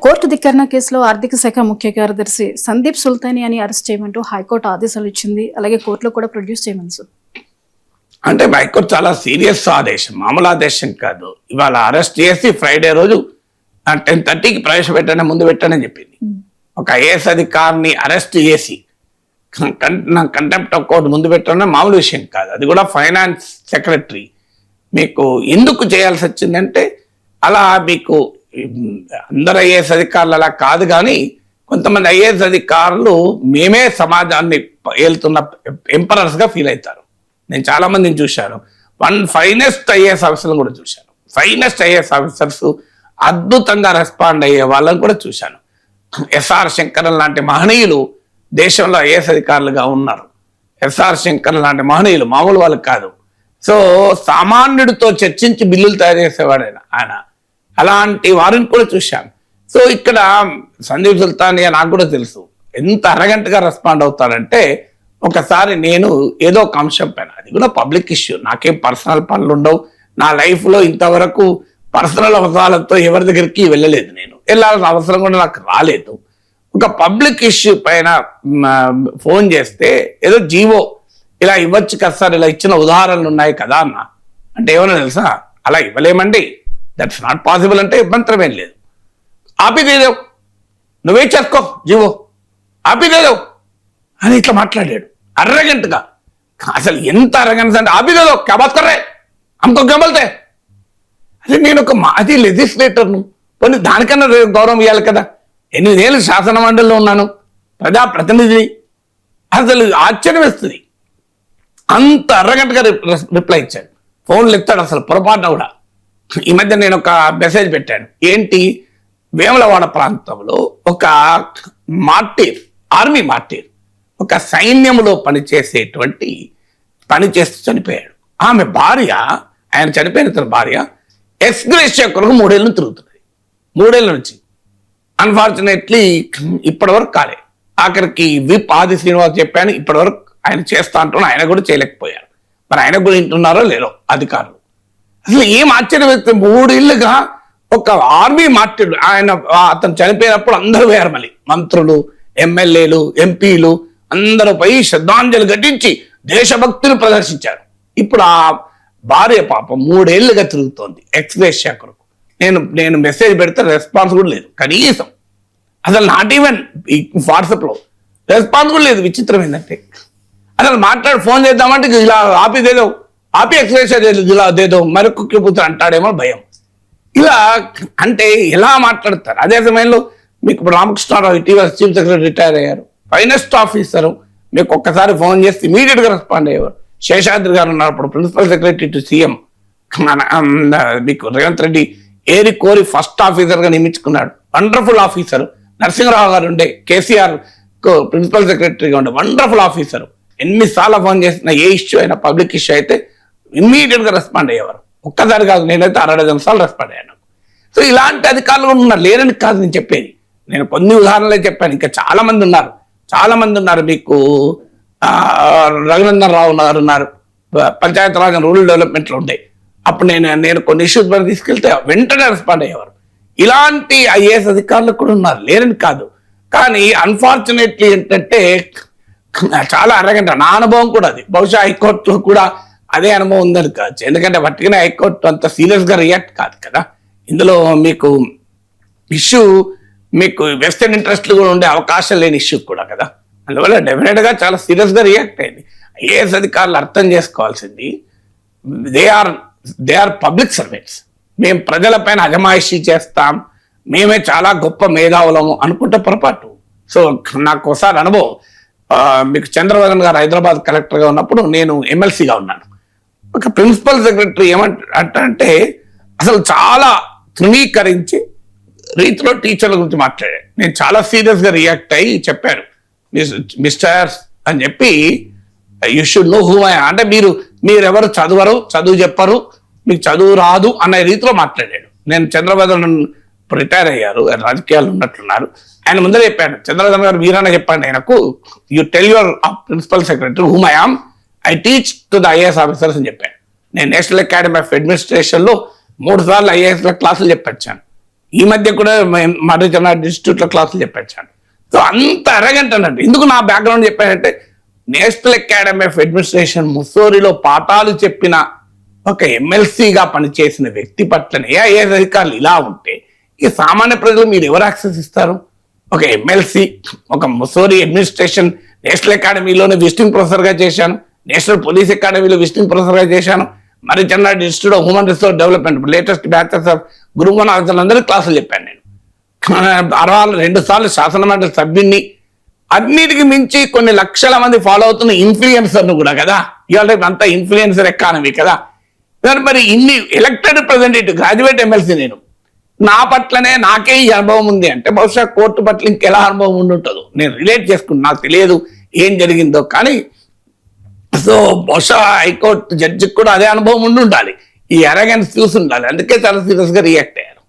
Court ధిక్కరణ కేసులో ఆర్థిక శాఖ ముఖ్య కార్యదర్శి సందీప్ సుల్తానియాని అరెస్ట్ చేయమంటూ హైకోర్టు ఆదేశాలు ఇచ్చింది. అలాగే కోర్టులో కూడా ప్రొడ్యూస్ చేయమని సార్. అంటే హైకోర్టు చాలా సీరియస్ ఆదేశం, మామూలు ఆదేశం కాదు. ఇవాళ అరెస్ట్ చేసి ఫ్రైడే రోజు 10:30కి ప్రవేశపెట్టండి, ముందు పెట్టండి చెప్పింది. ఒక ఐఏఎస్ అధికారిని అరెస్ట్ చేసి కంటెంప్ట్ ఆఫ్ కోర్టు ముందు పెట్టడం మామూలు విషయం కాదు. అది కూడా ఫైనాన్స్ సెక్రటరీ. మీకు ఎందుకు చేయాల్సి వచ్చిందంటే, అలా మీకు అందరు ఐఏఎస్ అధికారులు అలా కాదు, కానీ కొంతమంది ఐఏఎస్ అధికారులు మేమే సమాజాన్ని ఏలుతున్న ఎంపరర్స్గా ఫీల్ అవుతారు. నేను చాలా మందిని చూశాను. ఫైనెస్ట్ ఐఏఎస్ ఆఫీసర్లను కూడా చూశాను. ఫైనెస్ట్ ఐఏఎస్ ఆఫీసర్స్ అద్భుతంగా రెస్పాండ్ అయ్యే వాళ్ళని కూడా చూశాను. ఎస్ఆర్ శంకరన్ లాంటి మహనీయులు దేశంలో ఐఏఎస్ అధికారులుగా ఉన్నారు. ఎస్ఆర్ శంకరన్ లాంటి మహనీయులు మామూలు వాళ్ళు కాదు. సో సామాన్యుడితో చర్చించి బిల్లులు తయారు చేసేవాడు ఆయన. అలాంటి వారిని కూడా చూశాను. సో ఇక్కడ సందీప్ సుల్తానియా నాకు కూడా తెలుసు ఎంత అరగంటగా రెస్పాండ్ అవుతాడంటే, ఒకసారి నేను ఏదో ఒక అంశం పైన, అది కూడా పబ్లిక్ ఇష్యూ, నాకేం పర్సనల్ పనులు ఉండవు, నా లైఫ్లో ఇంతవరకు పర్సనల్ అవసరాలతో ఎవరి దగ్గరికి వెళ్ళలేదు, నేను వెళ్ళాల్సిన అవసరం కూడా నాకు రాలేదు. ఒక పబ్లిక్ ఇష్యూ పైన ఫోన్ చేస్తే ఏదో జీవో ఇలా ఇవ్వచ్చు కదా సార్, ఇలా ఇచ్చిన ఉదాహరణలు ఉన్నాయి కదా అన్న అంటే, ఏమన్నా తెలుసా, అలా ఇవ్వలేమండి, దట్స్ నాట్ పాసిబుల్ అంటే ఇబ్బంది ఏం లేదు, ఆపిదేదేవు, నువ్వే చేసుకో జీవో, ఆపిదేదేవు అని ఇట్లా మాట్లాడాడు అరగంటగా. అసలు ఎంత అరగంట అంటే, ఆపిదేదో క్యా బాత్ కర్ రే, హమ్కో క్యా బోల్తే. అదే నేను ఒక మాజీ లెజిస్లేటర్ను, కొన్ని దానికన్నా గౌరవం ఇవ్వాలి కదా. 8 ఏళ్ళు శాసన మండలిలో ఉన్నాను, ప్రజాప్రతినిధి. అసలు ఆశ్చర్యం వేస్తుంది, అంత అరగంటగా రిప్లై ఇచ్చాడు. ఫోన్లు ఎత్తాడు అసలు పొరపాటున కూడా. ఈ మధ్య నేను ఒక మెసేజ్ పెట్టాను, ఏంటి, వేములవాడ ప్రాంతంలో ఒక మార్టీర్, ఆర్మీ మార్టీర్, ఒక సైన్యంలో పనిచేస్తూ చనిపోయాడు. ఆమె భార్య, ఆయన చనిపోయిన తన భార్య ఎక్స్గ్రేషియా కొరకు 3 ఏళ్ళు తిరుగుతున్నది. 3 ఏళ్ళ నుంచి అన్ఫార్చునేట్లీ ఇప్పటి వరకు కాలే. ఆఖరికి విప్ ఆది శ్రీనివాస్ చెప్పాను, ఇప్పటి వరకు ఆయన చేస్తా అంటున్నా, ఆయన కూడా చేయలేకపోయారు. మరి ఆయన కూడా వింటున్నారో లేరో అధికారులు. అసలు ఏం ఆశ్చర్యం వేస్తే, 3 ఏళ్ళుగా ఒక ఆర్మీ మార్టీర్, అతను చనిపోయినప్పుడు అందరూ వేయారు, మళ్ళీ మంత్రులు, ఎమ్మెల్యేలు, ఎంపీలు అందరూ పోయి శ్రద్ధాంజలి ఘటించి దేశభక్తిని ప్రదర్శించారు. ఇప్పుడు ఆ భార్య పాపం 3 ఏళ్ళుగా తిరుగుతోంది ఎక్స్గ్రేషియా కొరకు. నేను మెసేజ్ పెడితే రెస్పాన్స్ కూడా లేదు కనీసం. అసలు నాట్ ఈవెన్ వాట్సాప్లో రెస్పాన్స్ కూడా లేదు. విచిత్రం ఏంటంటే, అసలు ఫోన్ చేద్దామంటే ఇలా ఆపిదేదో, ఆపి ఎక్స్గ్రేషియా ఇలా అదేదో మరొక కూతురు అంటాడేమో భయం. ఇలా అంటే ఎలా మాట్లాడతారు. అదే సమయంలో మీకు రామకృష్ణారావు ఇటీవల చీఫ్ సెక్రటరీ రిటైర్ అయ్యారు, ఫైనెస్ట్ ఆఫీసరు. మీకు ఒక్కసారి ఫోన్ చేస్తే ఇమీడియట్గా రెస్పాండ్ అయ్యేవారు. శేషాద్రి గారు ఉన్నప్పుడు ప్రిన్సిపల్ సెక్రటరీ టు సీఎం, మీకు రేవంత్ రెడ్డి ఏరి కోరి ఫస్ట్ ఆఫీసర్గా నియమించుకున్నాడు. Wonderful officer. నరసింహరావు గారు ఉండే కేసీఆర్ ప్రిన్సిపల్ సెక్రటరీగా ఉండే వండర్ఫుల్ ఆఫీసర్. ఎన్నిసార్లు ఫోన్ చేసిన ఏ ఇష్యూ అయినా, పబ్లిక్ ఇష్యూ అయితే ఇమ్మీడియట్గా రెస్పాండ్ అయ్యేవారు. ఒక్కసారి కాదు, నేనైతే 60 సార్లు రెస్పాండ్ అయ్యాను. సో ఇలాంటి అధికారులు కూడా ఉన్నారు, లేరని కాదు నేను చెప్పేది. నేను కొన్ని ఉదాహరణలే చెప్పాను, ఇంకా చాలా మంది ఉన్నారు. మీకు రఘునందన్ రావు గారు ఉన్నారు, పంచాయతీ రాజ్ రూరల్ డెవలప్మెంట్లో ఉండే. అప్పుడు నేను కొన్ని ఇష్యూస్ పైన తీసుకెళ్తే వెంటనే రెస్పాండ్ అయ్యేవారు. ఇలాంటి ఐఏఎస్ అధికారులు కూడా ఉన్నారు, లేరని కాదు. కానీ అన్ఫార్చునేట్లీ ఏంటంటే చాలా అరగంట, నా అనుభవం కూడా అది. బహుశా హైకోర్టులో కూడా అదే అనుభవం ఉందని కావచ్చు. ఎందుకంటే పట్టుకునే హైకోర్టు అంత సీరియస్గా రియాక్ట్ కాదు కదా. ఇందులో మీకు ఇష్యూ, మీకు వెస్టర్న్ ఇంట్రెస్ట్లు కూడా ఉండే అవకాశం లేని ఇష్యూ కూడా కదా. అందువల్ల డెఫినెట్గా చాలా సీరియస్గా రియాక్ట్ అయింది. ఐఏఎస్ అధికారులు అర్థం చేసుకోవాల్సింది, దే ఆర్ పబ్లిక్ సర్వెంట్స్. మేము ప్రజలపైన అజమాయిషీ చేస్తాం, మేమే చాలా గొప్ప మేధావులము అనుకుంటే పొరపాటు. సో నాకు ఒకసారి అనుభవం, మీకు చంద్రబాబు గారు హైదరాబాద్ కలెక్టర్గా ఉన్నప్పుడు నేను ఎమ్మెల్సీగా ఉన్నాను. ఒక ప్రిన్సిపల్ సెక్రటరీ ఏమంటే అసలు చాలా తృణీకరించి రీతిలో టీచర్ల గురించి మాట్లాడాడు. నేను చాలా సీరియస్గా రియాక్ట్ అయ్యి చెప్పాను, మిస్టర్స్ అని చెప్పి, you should know who I, అంటే మీరెవరు చదువు చెప్పరు, మీకు చదువు రాదు అన్న రీతిలో మాట్లాడాడు. నేను చంద్రబాబు రిటైర్ అయ్యారు, రాజకీయాలు ఉన్నట్లున్నారు, ఆయన ముందరే చెప్పాను, చంద్రబాబు గారు మీరన్నా చెప్పండి ఆయనకు, you tell your principal secretary whom I am, I teach to the IAS officers అని చెప్పాను. నేను నేషనల్ అకాడమీ ఆఫ్ అడ్మినిస్ట్రేషన్లో 3 సార్లు ఐఏఎస్ల క్లాసులు చెప్పొచ్చాను. ఈ మధ్య కూడా మర్రిచన్న ఇన్స్టిట్యూట్లో క్లాసులు చెప్పాను. సో అంత అరగంట అన్నట్టు. ఎందుకు నా బ్యాక్గ్రౌండ్ చెప్పానంటే నేషనల్ అకాడమీ ఆఫ్ అడ్మినిస్ట్రేషన్ ముస్సోరిలో పాఠాలు చెప్పిన ఒక ఎమ్మెల్సీగా పనిచేసిన వ్యక్తి పట్లనే ఐఏఎస్ అధికారులు ఇలా ఉంటే ఈ సామాన్య ప్రజలు మీరు ఎవరు యాక్సెస్ ఇస్తారు? ఒక ఎమ్మెల్సీ, ఒక ముస్సోరి అడ్మినిస్ట్రేషన్ నేషనల్ అకాడమీలోనే విజిటింగ్ ప్రొఫెసర్గా చేశాను, నేషనల్ పోలీస్ అకాడమీలో విజిటింగ్ ప్రొఫెసర్గా చేశాను, మరి Chennareddy institute of human resource development latest batches of గురువున అందరికీ క్లాసులు చెప్పాను నేను. 62 సార్లు శాసనమండలి సభ్యుడిని, అన్నిటికి మించి కొన్ని లక్షల మంది ఫాలో అవుతున్న ఇన్ఫ్లుయెన్సర్ను కూడా కదా. ఇవాళ అంతా ఇన్ఫ్లుయెన్సర్ ఎకానమీ కదా. మరి ఇన్ని ఎలక్టెడ్ రిప్రజెంటేటివ్ గ్రాడ్యుయేట్ ఎమ్మెల్సీ నేను, నా పట్లనే నాకే ఈ అనుభవం ఉంది అంటే బహుశా కోర్టు పట్ల ఇంకెలా అనుభవం ఉండుంటుందో నేను రిలేట్ చేసుకున్నాను. నాకు తెలియదు ఏం జరిగిందో, కానీ సో బహుశా హైకోర్టు జడ్జికి కూడా అదే అనుభవం ఉండి ఉండాలి, ఈ అరగెన్స్ చూసి ఉండాలి. అందుకే చాలా సీరియస్గా రియాక్ట్ అయ్యారు.